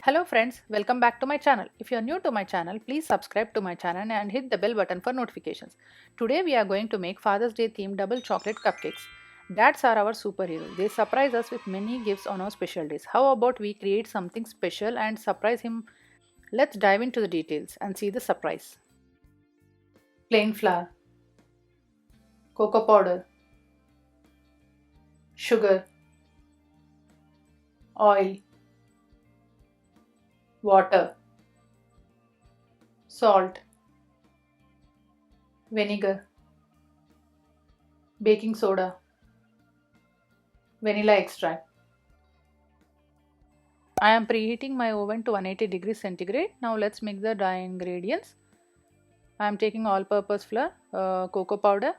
Hello friends, welcome back to my channel. If you are new to my channel, please subscribe to my channel and hit the bell button for notifications. Today we are going to make Father's Day themed double chocolate cupcakes. Dads are our superheroes. They surprise us with many gifts on our special days. How about we create something special and surprise him? Let's dive into the details and see the surprise. Plain flour, cocoa powder, sugar, oil, water, salt, vinegar, baking soda, vanilla extract. I am preheating my oven to 180 degrees centigrade. Now let's mix the dry ingredients. I am taking all purpose flour, cocoa powder,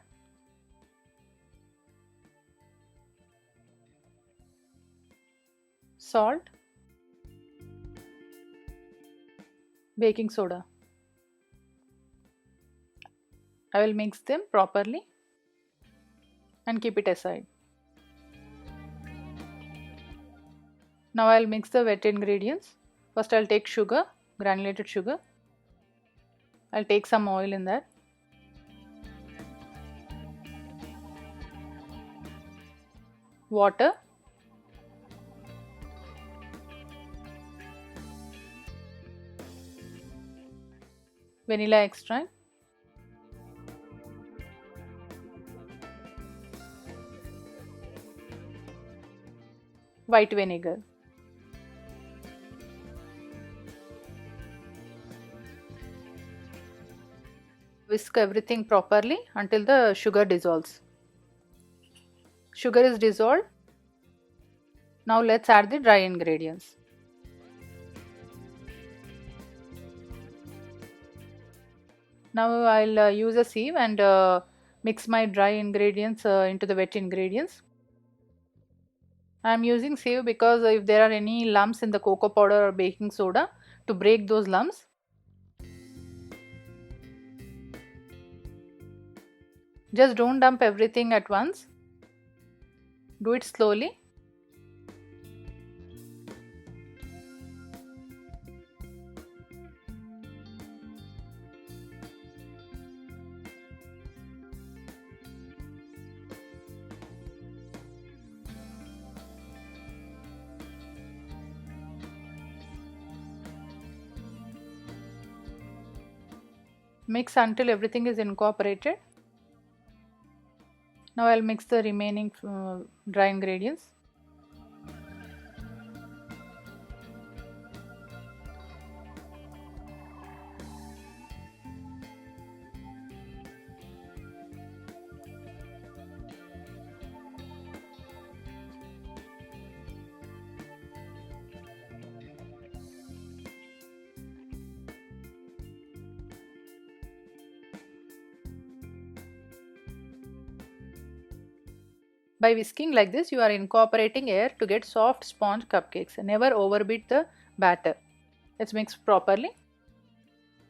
salt, baking soda. I will mix them properly and keep it aside. Now I will mix the wet ingredients. First I will take sugar, granulated sugar. I will take some oil in that. Water. Vanilla extract. White vinegar. Whisk everything properly until the sugar dissolves. Sugar is dissolved. Now let's add the dry ingredients. Now I'll use a sieve and mix my dry ingredients into the wet ingredients. I'm using sieve because if there are any lumps in the cocoa powder or baking soda, to break those lumps. Just don't dump everything at once. Do it slowly. Mix until everything is incorporated. Now I'll mix the remaining dry ingredients. By whisking like this, you are incorporating air to get soft sponge cupcakes. Never overbeat the batter. Let's mix properly.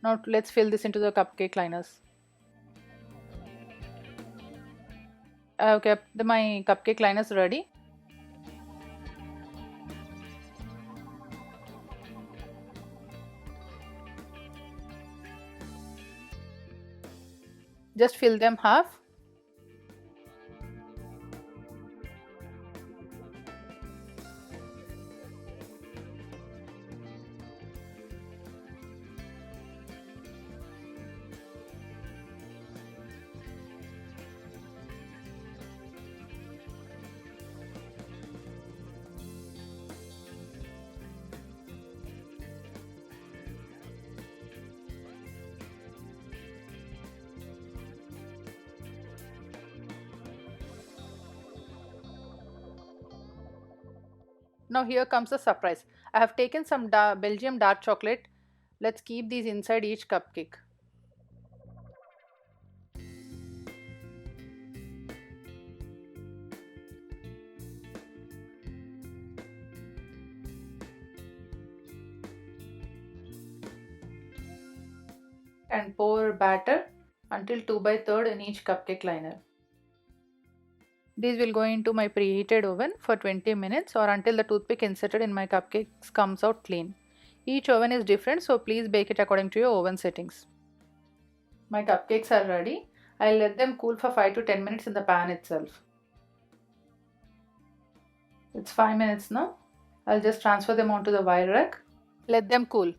Now let's fill this into the cupcake liners. I have kept my cupcake liners ready. Just fill them half. Now here comes the surprise. I have taken some Belgium dark chocolate. Let's keep these inside each cupcake. And pour batter until 2 by 3rd in each cupcake liner. These will go into my preheated oven for 20 minutes or until the toothpick inserted in my cupcakes comes out clean. Each oven is different, so please bake it according to your oven settings. My cupcakes are ready. I'll let them cool for 5 to 10 minutes in the pan itself. It's 5 minutes now. I'll just transfer them onto the wire rack. Let them cool.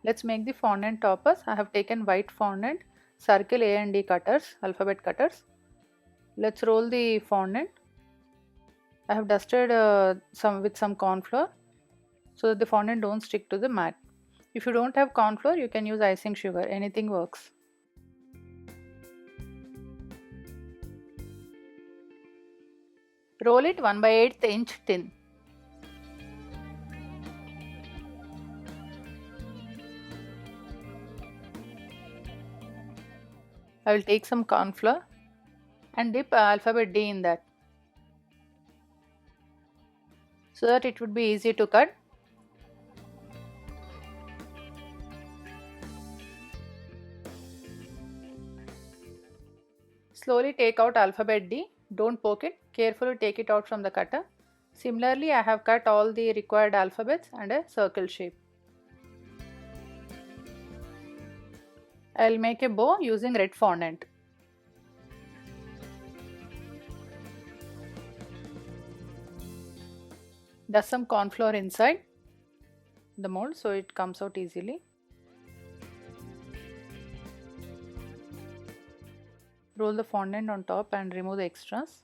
Let's make the fondant toppers. I have taken white fondant, circle A and D cutters, alphabet cutters. Let's roll the fondant. I have dusted some corn flour so that the fondant don't stick to the mat. If you don't have corn flour, you can use icing sugar. Anything works. Roll it 1/8 inch thin. I will take some corn flour and dip alphabet D in that so that it would be easy to cut. Slowly take out alphabet D. Don't poke it. Carefully take it out from the cutter. Similarly, I have cut all the required alphabets and a circle shape. I'll make a bow using red fondant. Dust some corn flour inside the mold so it comes out easily. Roll the fondant on top and remove the extras.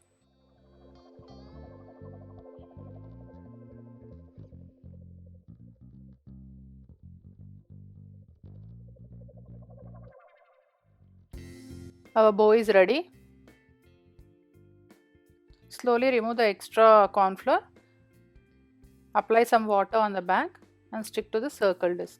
Our bow is ready. Slowly remove the extra corn flour. Apply some water on the back and stick to the circle disc.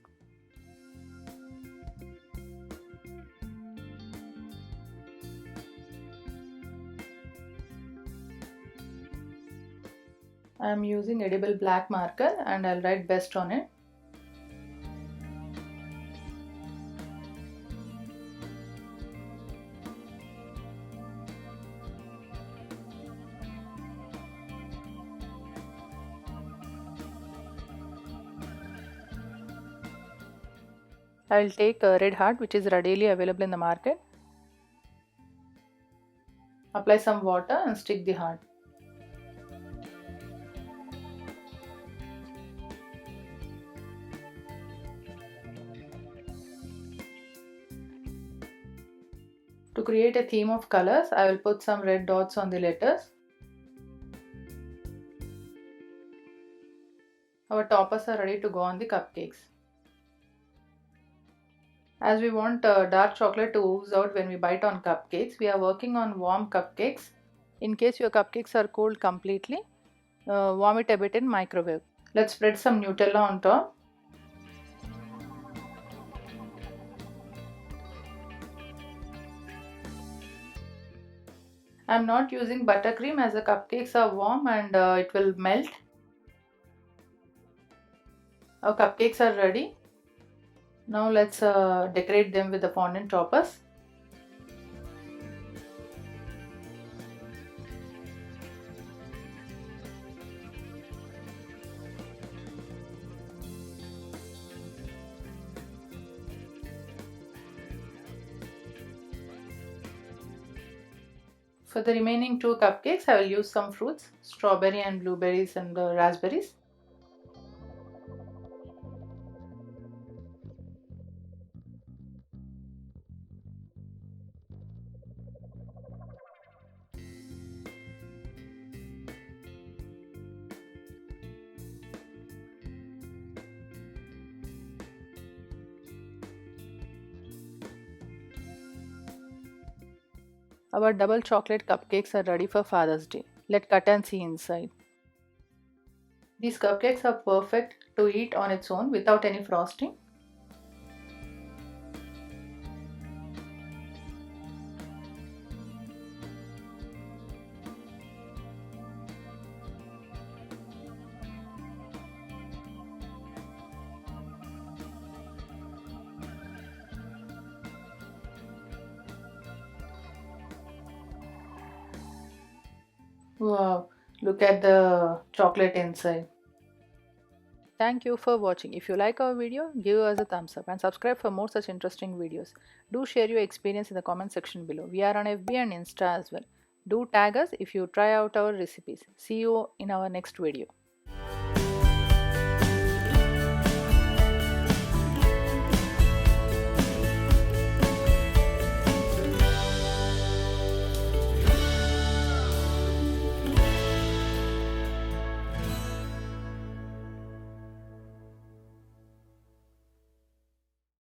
I am using edible black marker and I'll write best on it. I will take a red heart which is readily available in the market. Apply some water and stick the heart. To create a theme of colors, I will put some red dots on the letters. Our toppers are ready to go on the cupcakes. As we want dark chocolate to ooze out when we bite on cupcakes, we are working on warm cupcakes. In case your cupcakes are cold completely, warm it a bit in microwave. Let's spread some Nutella on top. I am not using buttercream as the cupcakes are warm and it will melt. Our cupcakes are ready. Now let's decorate them with the fondant toppers. For the remaining 2 cupcakes, I will use some fruits, strawberry and blueberries and raspberries. Our double chocolate cupcakes are ready for Father's Day. Let's cut and see inside. These cupcakes are perfect to eat on its own without any frosting. Wow, Look at the chocolate inside. Thank you for watching. If you like our video, give us a thumbs up and subscribe for more such interesting videos. Do share your experience in the comment section below. We are on FB and Insta as well. Do tag us if you try out our recipes. See you in our next video.